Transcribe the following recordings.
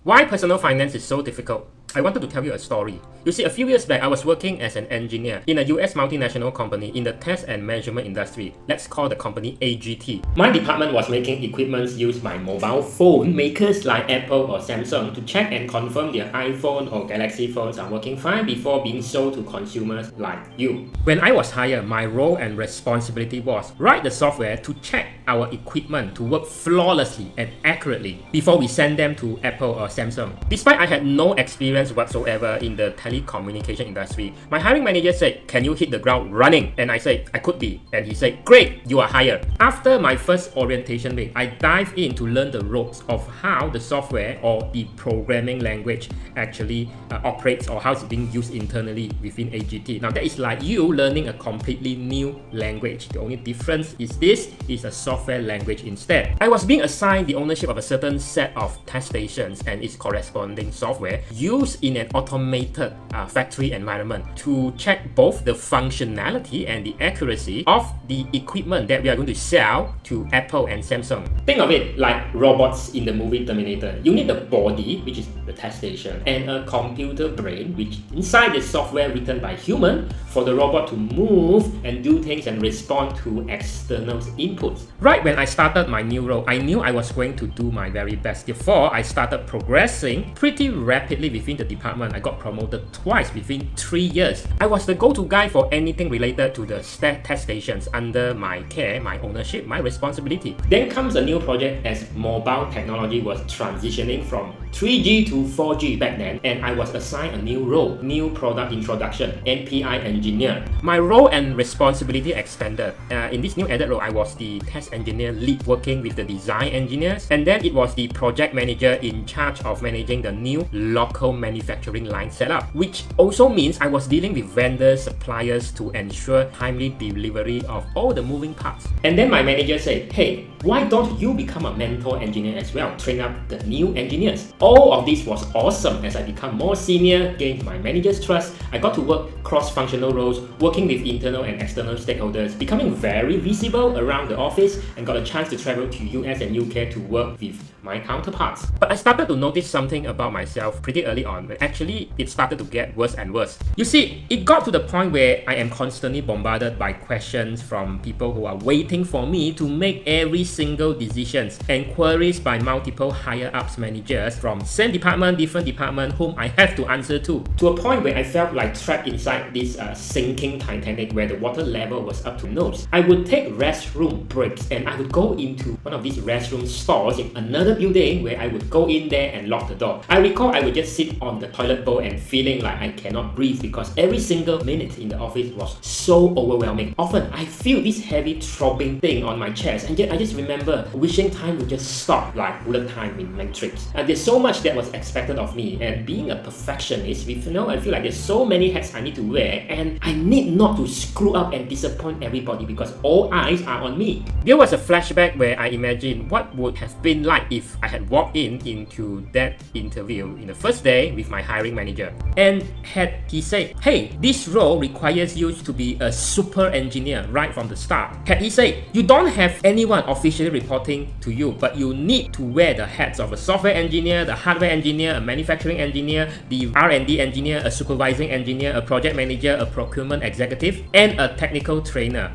Why personal finance is so difficult? I wanted to tell you a story. You see, a few years back, I was working as an engineer in a US multinational company in the test and measurement industry. Let's call the company AGT. My department was making equipment used by mobile phone makers like Apple or Samsung to check and confirm their iPhone or Galaxy phones are working fine before being sold to consumers like you. When I was hired, my role and responsibility was write the software to check our equipment to work flawlessly and accurately before we send them to Apple or Samsung. Despite I had no experience whatsoever in the telecommunication industry, my hiring manager said, "Can you hit the ground running?" And I said, "I could be." And he said, "Great, you are hired." After my first orientation week, I dived in to learn the ropes of how the software or the programming language actually operates or how it's being used internally within AGT. Now that is like you learning a completely new language. The only difference is this is a software language instead. I was being assigned the ownership of a certain set of test stations and its corresponding software used in an automated factory environment to check both the functionality and the accuracy of the equipment that we are going to sell to Apple and Samsung. Think of it like robots in the movie Terminator. You need a body, which is the test station, and a computer brain, which inside the software written by human for the robot to move and do things and respond to external inputs. Right when I started my new role, I knew I was going to do my very best. Therefore, I started progressing pretty rapidly within the department. I got promoted twice within 3 years. I was the go-to guy for anything related to the test stations under my care, my ownership, my responsibility. Then comes a new project as mobile technology was transitioning from 3G to 4G back then, and I was assigned a new role, new product introduction, NPI engineer. My role and responsibility expanded. In this new added role, I was the test engineer lead working with the design engineers, and then it was the project manager in charge of managing the new local manufacturing line setup, which also means I was dealing with vendors, suppliers to ensure timely delivery of all the moving parts. And then my manager said, "Hey, why don't you become a mentor engineer as well, train up the new engineers?" All of this was awesome as I become more senior, gained my manager's trust. I got to work cross-functional roles, working with internal and external stakeholders, becoming very visible around the office, and got a chance to travel to US and UK to work with my counterparts. But I started to notice something about myself pretty early on, but actually it started to get worse and worse. You see, it got to the point where I am constantly bombarded by questions from people who are waiting for me to make every single decisions, and queries by multiple higher-ups managers from same department, different department, whom I have to answer to a point where I felt like trapped inside this sinking Titanic where the water level was up to nose. I would take restroom breaks and I would go into one of these restroom stores in another building where I would go in there and lock the door. I recall I would just sit on the toilet bowl and feeling like I cannot breathe because every single minute in the office was so overwhelming. Often I feel this heavy throbbing thing on my chest, and yet I just remember wishing time would just stop like bullet time in Matrix. There's so much that was expected of me, and being a perfectionist, I feel like there's so many hats I need to wear, and I need not to screw up and disappoint everybody because all eyes are on me. There was a flashback where I imagined what would have been like if I had walked into that interview in the first day with my hiring manager, and had he said, "Hey, this role requires you to be a super engineer right from the start." Had he said, "You don't have anyone officially reporting to you, but you need to wear the hats of a software engineer, the hardware engineer, a manufacturing engineer, the R&D engineer, a supervising engineer, a project manager, a procurement executive, and a technical trainer,"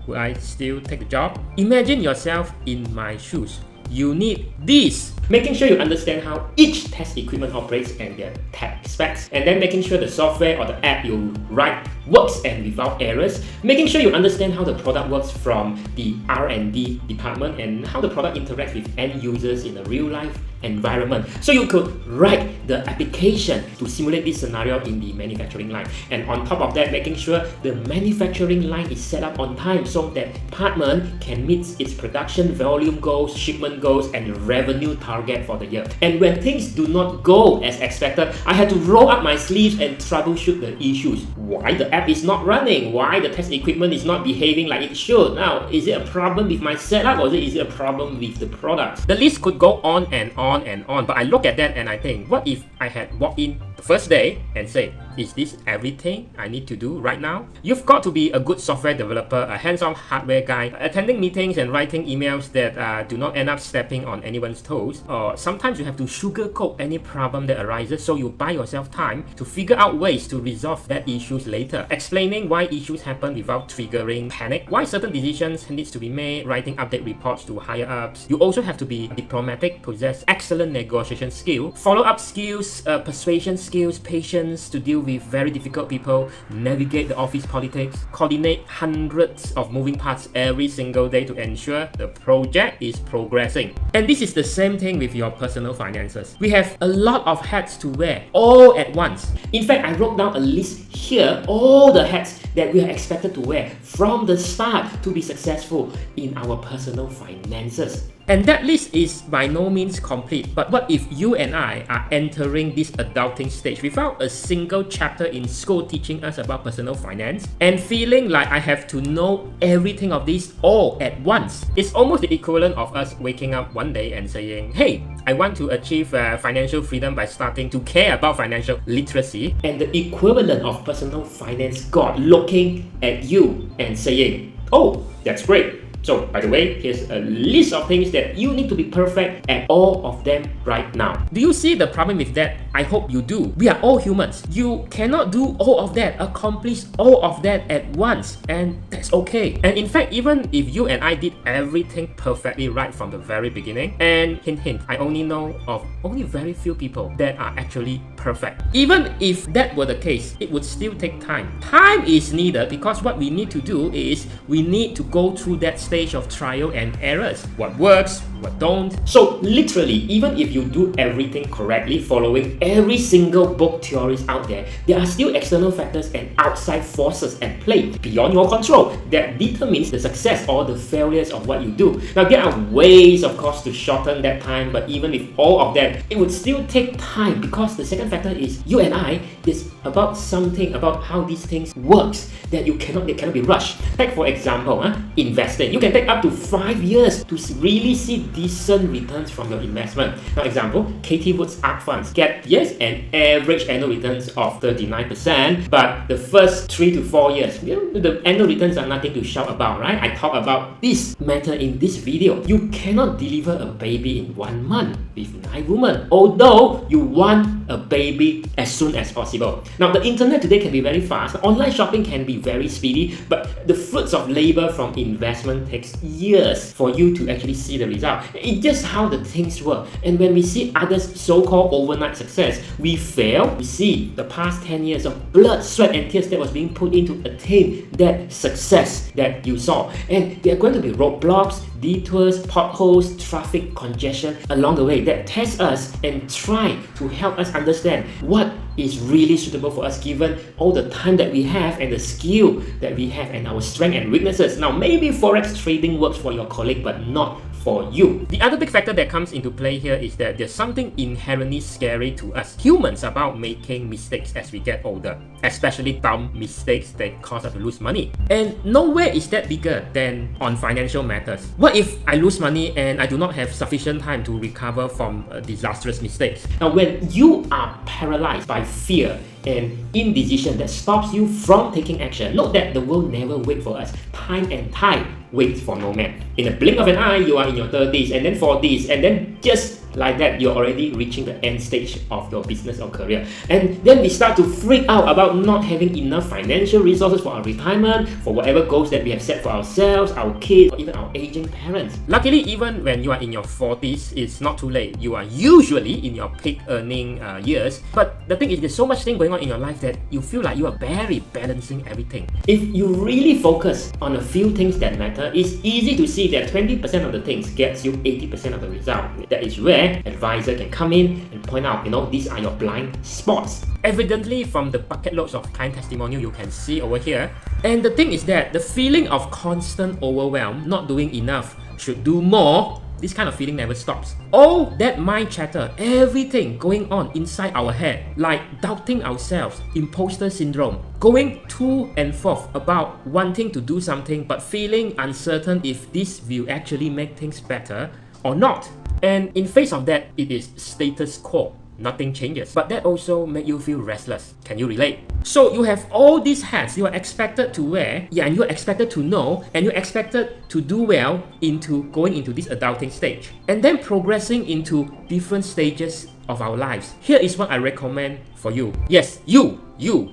would I still take the job? Imagine yourself in my shoes. You need this. Making sure you understand how each test equipment operates and their tech specs, and then making sure the software or the app you write works and without errors. Making sure you understand how the product works from the R&D department and how the product interacts with end users in a real life environment. So you could write the application to simulate this scenario in the manufacturing line. And on top of that, making sure the manufacturing line is set up on time so that department can meet its production volume goals, shipment goals, and revenue target for the year. And when things do not go as expected, I had to roll up my sleeves and troubleshoot the issues. Why the app is not running? Why the test equipment is not behaving like it should? Now, is it a problem with my setup or is it a problem with the product? The list could go on and on and on, but I look at that and I think, what if I had walked in the first day and say, is this everything I need to do right now? You've got to be a good software developer, a hands-on hardware guy, attending meetings and writing emails that do not end up stepping on anyone's toes. Or sometimes you have to sugarcoat any problem that arises, so you buy yourself time to figure out ways to resolve that issues later. Explaining why issues happen without triggering panic, why certain decisions needs to be made, writing update reports to higher ups. You also have to be diplomatic, possess excellent negotiation skill, follow-up skills, persuasion skills, patience to deal with very difficult people, navigate the office politics, coordinate hundreds of moving parts every single day to ensure the project is progressing. And this is the same thing with your personal finances. We have a lot of hats to wear all at once. In fact, I wrote down a list here, all the hats that we are expected to wear from the start to be successful in our personal finances. And that list is by no means complete. But what if you and I are entering this adulting stage without a single chapter in school teaching us about personal finance and feeling like I have to know everything of this all at once? It's almost the equivalent of us waking up one day and saying, hey, I want to achieve financial freedom by starting to care about financial literacy. And the equivalent of personal finance God looking at you and saying, oh, that's great. So, by the way, here's a list of things that you need to be perfect at all of them right now. Do you see the problem with that? I hope you do. We are all humans. You cannot do all of that, accomplish all of that at once, and that's okay. And in fact, even if you and I did everything perfectly right from the very beginning, and hint hint, I only know of only very few people that are actually perfect. Even if that were the case, it would still take time. Time is needed because what we need to do is we need to go through that stage of trial and errors. What works, what don't. So literally, even if you do everything correctly, following every single book theories out there are still external factors and outside forces at play beyond your control that determines the success or the failures of what you do. Now there are ways, of course, to shorten that time, but even with all of that, it would still take time because the second factor is you and I is about something about how these things works that they cannot be rushed. Like for example, investing. You can take up to 5 years to really see decent returns from your investment. Now example, Katie Wood's ARK funds get an average annual returns of 39%, but the first 3 to 4 years, the annual returns are nothing to shout about, right? I talk about this matter in this video. You cannot deliver a baby in 1 month with 9 women, although you want a baby as soon as possible. Now the internet today can be very fast, online shopping can be very speedy, but the fruits of labor from investment takes years for you to actually see the result. It's just how the things work. And when we see others so-called overnight success, we fail. We see the past 10 years of blood, sweat and tears that was being put into attain that success that you saw. And there are going to be roadblocks, detours, potholes, traffic congestion along the way that test us and try to help us understand what is really suitable for us given all the time that we have and the skill that we have and our strength and weaknesses. Now maybe forex trading works for your colleague but not for you. The other big factor that comes into play here is that there's something inherently scary to us humans about making mistakes as we get older, especially dumb mistakes that cause us to lose money. And nowhere is that bigger than on financial matters. What if I lose money and I do not have sufficient time to recover from disastrous mistakes? Now when you are paralyzed by fear and indecision that stops you from taking action, note that the world never waits for us. Time and tide waits for no man. In a blink of an eye, you are in your 30s and then 40s, and then just like that, you're already reaching the end stage of your business or career. And then we start to freak out about not having enough financial resources for our retirement, for whatever goals that we have set for ourselves, our kids, or even our aging parents. Luckily, even when you are in your 40s, it's not too late. You are usually in your peak earning years. But the thing is, there's so much thing going on in your life that you feel like you are barely balancing everything. If you really focus on a few things that matter, it's easy to see that 20% of the things gets you 80% of the result. That is where advisor can come in and point out, these are your blind spots. Evidently, from the bucket loads of client testimonial you can see over here. And the thing is that the feeling of constant overwhelm, not doing enough, should do more, this kind of feeling never stops. All that mind chatter, everything going on inside our head, like doubting ourselves, imposter syndrome, going to and forth about wanting to do something but feeling uncertain if this will actually make things better or not. And in face of that, it is status quo. nothing changes. But that also make you feel restless. Can you relate? So you have all these hats you are expected to wear, yeah, and you're expected to know, and you're expected to do well into going into this adulting stage. And then progressing into different stages of our lives. Here is what I recommend for you. Yes, you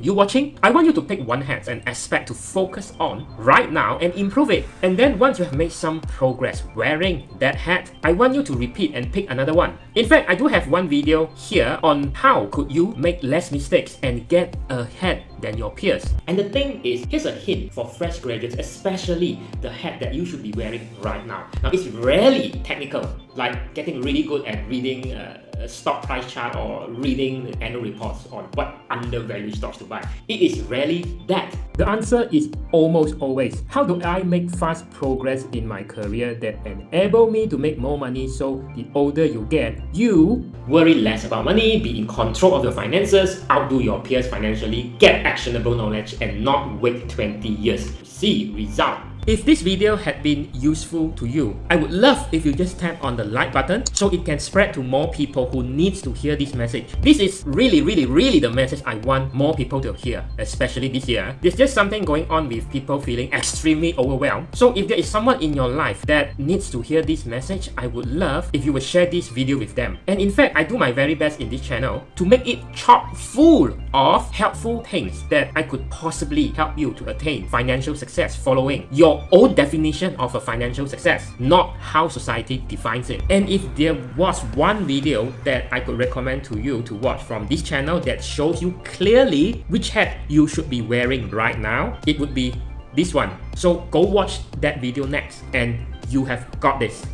watching? I want you to pick one hat and aspect to focus on right now and improve it. And then once you have made some progress wearing that hat, I want you to repeat and pick another one. In fact, I do have one video here on how could you make less mistakes and get ahead than your peers. And the thing is, here's a hint for fresh graduates, especially the hat that you should be wearing right now. Now, it's rarely technical, like getting really good at reading a stock price chart or reading annual reports on what undervalued stocks to buy. It is rarely that. The answer is almost always, how do I make fast progress in my career that enable me to make more money so the older you get, you worry less about money, be in control of your finances, outdo your peers financially, get actionable knowledge, and not wait 20 years to see result. If this video had been useful to you, I would love if you just tap on the like button so it can spread to more people who needs to hear this message. This is really the message I want more people to hear, especially this year. There's just something going on with people feeling extremely overwhelmed. So if there is someone in your life that needs to hear this message, I would love if you would share this video with them. And in fact, I do my very best in this channel to make it chock full of helpful things that I could possibly help you to attain financial success following your own definition of a financial success, not how society defines it. And if there was one video that I could recommend to you to watch from this channel that shows you clearly which hat you should be wearing right now, it would be this one. So go watch that video next and you have got this.